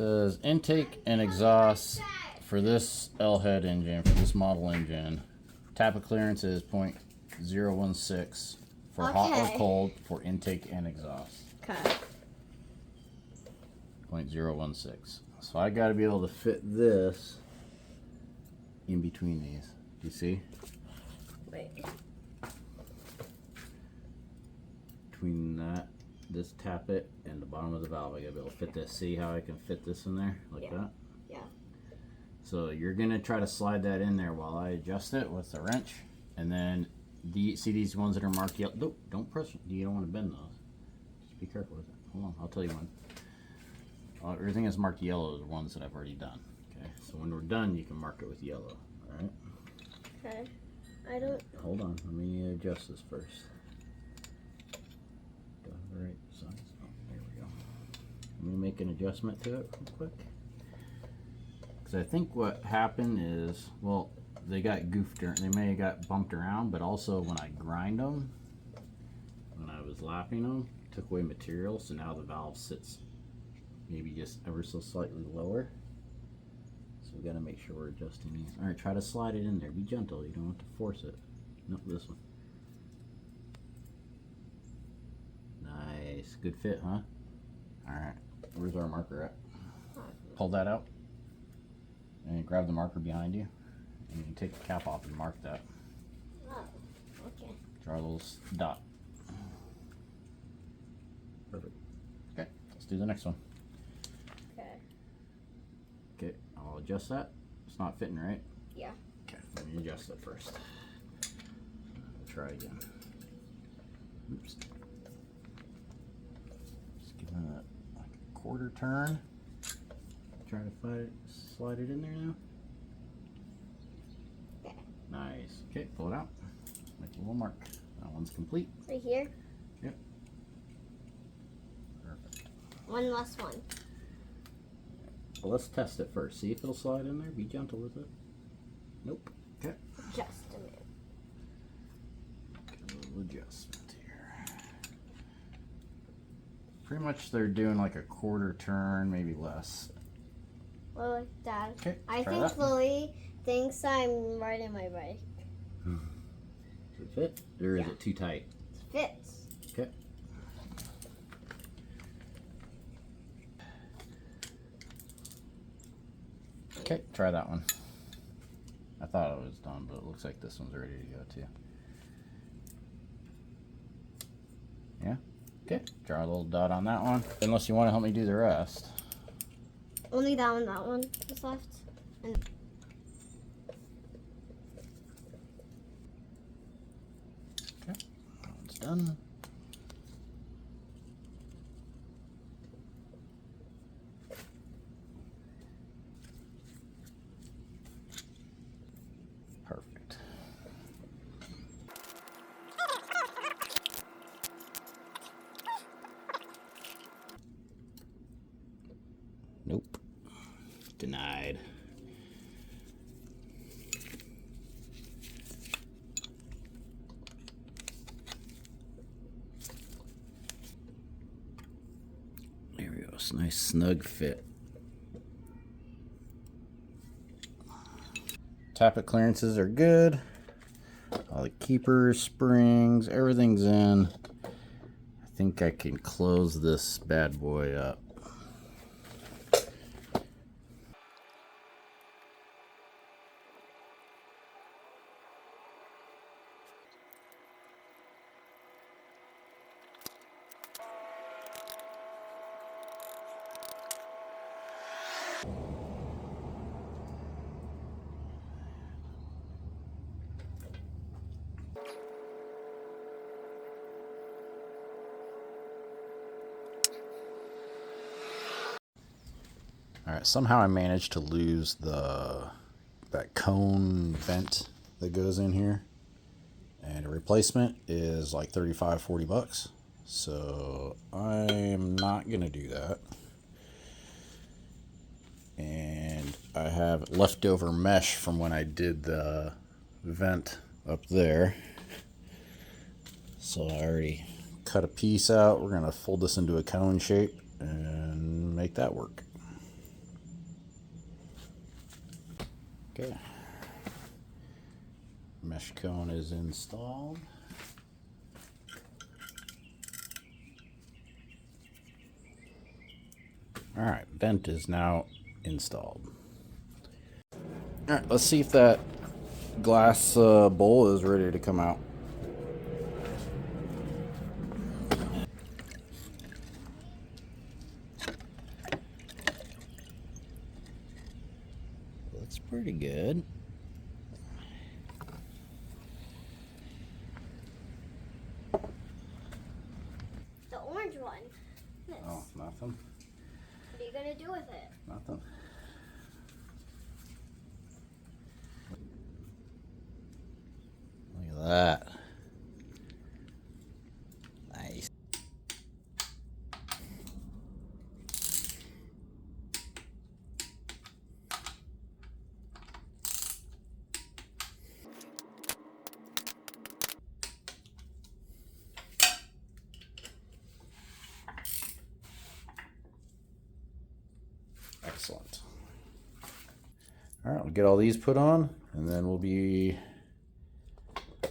Says intake and exhaust for this L head engine, for this model engine. Tappet clearance is 0.016 for hot or cold for intake and exhaust. Okay. 0.016. So I got to be able to fit this in between these. Do you see? Wait. Between this tappet and the bottom of the valve, I gotta be able to fit this. See how I can fit this in there like that? Yeah. So you're gonna try to slide that in there while I adjust it with the wrench, and then see these ones that are marked yellow. Nope, don't press. You don't want to bend those. Just be careful with it. Hold on, I'll tell you when. Everything that's marked yellow is the ones that I've already done. Okay, so when we're done, you can mark it with yellow. All right. Okay. I don't. Hold on, let me adjust this first. Do I have the right size? Oh, there we go. Let me make an adjustment to it real quick. Because I think what happened is, well, they got goofed, they may have got bumped around, but also when I grind them, when I was lapping them, took away material, so now the valve sits maybe just ever so slightly lower. So we got to make sure we're adjusting these. All right, try to slide it in there. Be gentle. You don't have to force it. No, this one. Nice. Good fit, huh? All right. Where's our marker at? Pull that out. And grab the marker behind you. And you can take the cap off and mark that. Oh, okay. Draw a little dot. Perfect. Okay, let's do the next one. Okay. Okay, I'll adjust that. It's not fitting right. Yeah. Okay, let me adjust it first. Try again. Oops. Just give it like a quarter turn. Try to slide it in there now. Okay. Nice. Okay, pull it out. Make a little mark. That one's complete. Right here? Yep. Perfect. One last one. Well, let's test it first. See if it'll slide in there. Be gentle with it. Nope. Okay. Just a minute. A little adjustment here. Pretty much they're doing like a quarter turn, maybe less. Well, Dad, Okay, I try think that. Chloe thinks I'm riding my bike. Does it fit? Or is it too tight? It fits. Okay. Okay, try that one. I thought it was done, but it looks like this one's ready to go too. Yeah? Okay, draw a little dot on that one. Unless you want to help me do the rest. Only that one is left. And Okay, that one's done. Perfect. Nope. Denied. There we go. It's a nice snug fit. Tappet clearances are good. All the keepers, springs, everything's in. I think I can close this bad boy up. All right, somehow I managed to lose that cone vent that goes in here, and a replacement is like 35, 40 bucks. So I'm not gonna do that. And I have leftover mesh from when I did the vent up there. So I already cut a piece out. We're gonna fold this into a cone shape and make that work. Okay. Mesh cone is installed. Alright, vent is now installed. Alright, let's see if that glass bowl is ready to come out. Looks pretty good. The orange one. This. Oh, nothing. What are you gonna do with it? Nothing. Look at that. Nice. Excellent. All right, we'll get all these put on, and then we'll be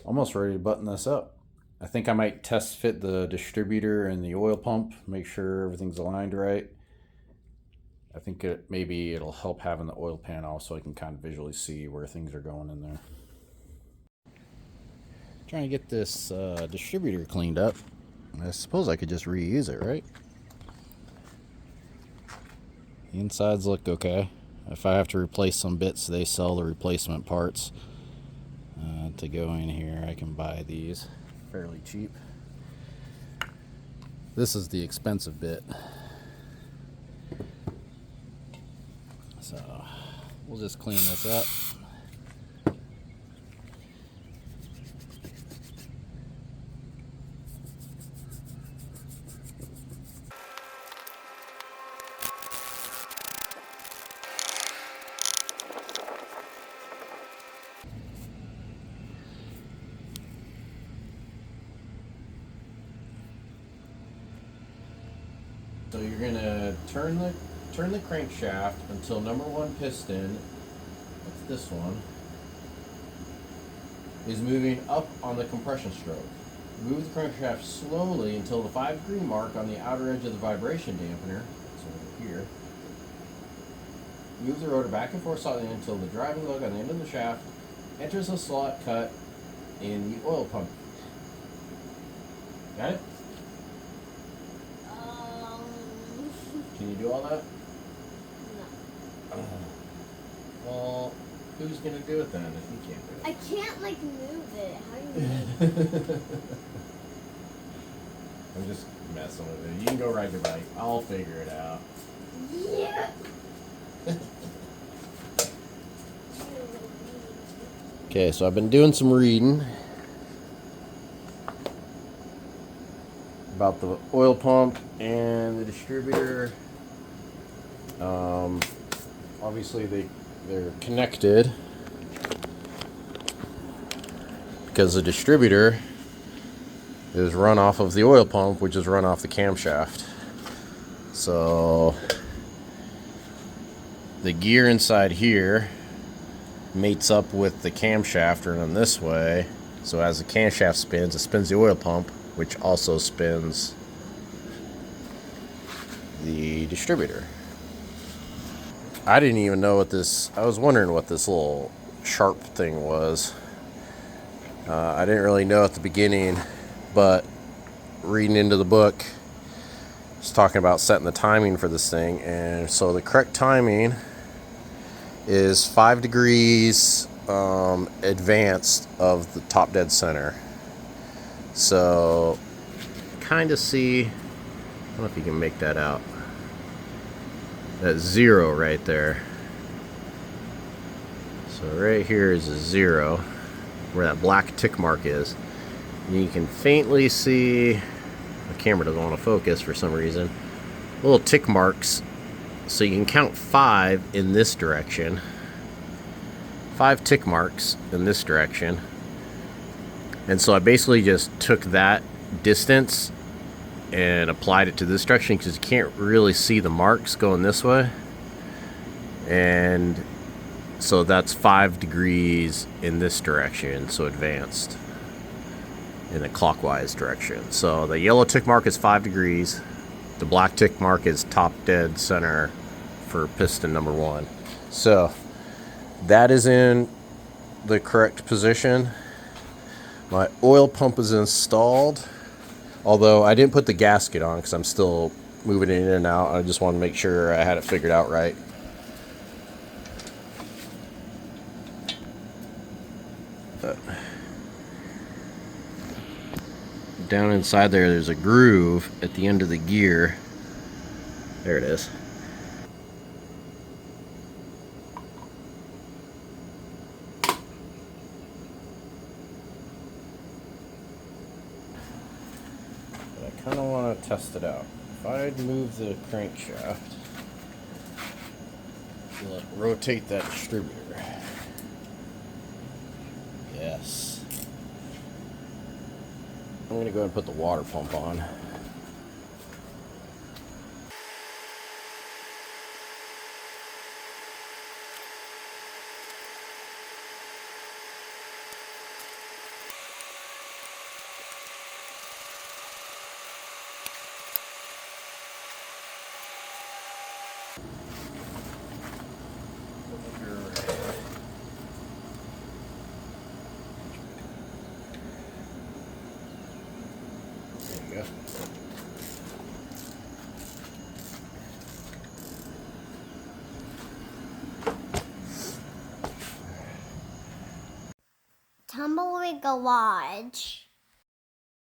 almost ready to button this up. I think I might test fit the distributor and the oil pump, make sure everything's aligned right. I think maybe it'll help having the oil pan off so I can kind of visually see where things are going in there. Trying to get this distributor cleaned up. I suppose I could just reuse it, right? The insides look okay. If I have to replace some bits, they sell the replacement parts. To go in here, I can buy these fairly cheap. This is the expensive bit. So we'll just clean this up. So you're gonna turn the crankshaft until number one piston, that's this one, is moving up on the compression stroke. Move the crankshaft slowly until the 5-degree mark on the outer edge of the vibration dampener, so over here. Move the rotor back and forth slightly until the driving lug on the end of the shaft enters a slot cut in the oil pump. Got it? Can you do all that? No. Well, who's gonna do it then if you can't do it? I can't like move it. How do you move it? I'm just messing with it. You can go ride your bike. I'll figure it out. Yeah. Okay, so I've been doing some reading about the oil pump and the distributor. Obviously they're connected because the distributor is run off of the oil pump, which is run off the camshaft. So the gear inside here mates up with the camshaft running this way. So as the camshaft spins, it spins the oil pump, which also spins the distributor. I didn't even know what this, I was wondering what this little sharp thing was. I didn't really know at the beginning, but reading into the book, it's talking about setting the timing for this thing. And so the correct timing is 5 degrees advanced of the top dead center. So kind of see, I don't know if you can make that out. That's 0 right there. So right here is a 0, where that black tick mark is. And you can faintly see, the camera doesn't want to focus for some reason, little tick marks. So you can count 5 in this direction. 5 tick marks in this direction. And so I basically just took that distance and applied it to this direction because you can't really see the marks going this way. And So that's 5 degrees in this direction, so advanced in the clockwise direction. So the yellow tick mark is 5 degrees. The black tick mark is top dead center for piston number 1. So that is in the correct position. My oil pump is installed, although I didn't put the gasket on because I'm still moving it in and out. I just wanted to make sure I had it figured out right. Down inside there's a groove at the end of the gear. There it is. But I kind of want to test it out. If I move the crankshaft, will it rotate that distributor? Yes. I'm going to go ahead and put the water pump on. There you go. Tumbleweed Garage.